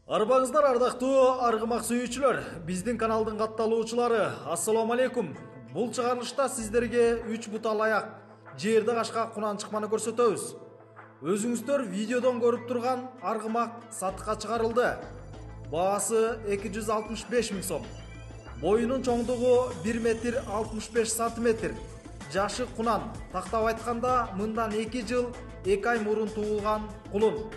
Арбаңыздар ардактуу аргымак сүйүүчүлөр, биздин каналдын катталуучулары, ассаламу алейкум. Бул чыгарылышта сиздерге 3 бутал аяк, жерде кашка кунан чыкманы көрсөтөбүз. Өзүңүздөр видеодон көрүп турган аргымак сатыкка чыгарылды. Баасы 265 миң сом. Боюнун чоңдугу 1 метр 65 сантиметр. Жашы кунан, тактап айтканда мындан 2 жыл 2 ай мурун туулган кулун.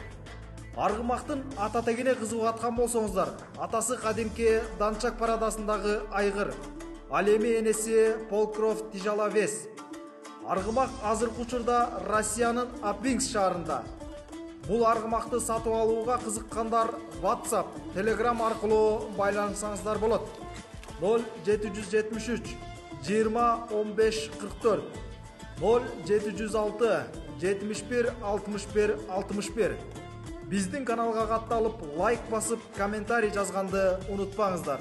Аргымактын ата тегине кызыгып аткан болсоңуздар, атасы кадимки Данчак парадасындагы айгыр, ал эми энеси Полкрофт Тижаловес. Аргымак азыркы учурда Россиянын Апинск шаарында. Бул аргымакты сатып алууга кызыккандар WhatsApp, Telegram аркылуу байланышсаңыздар болот. 0773 20 15 44 0706 71 61 61. Биздин каналга катталып, лайк басып, комментарий жазганды унутпаңыздар.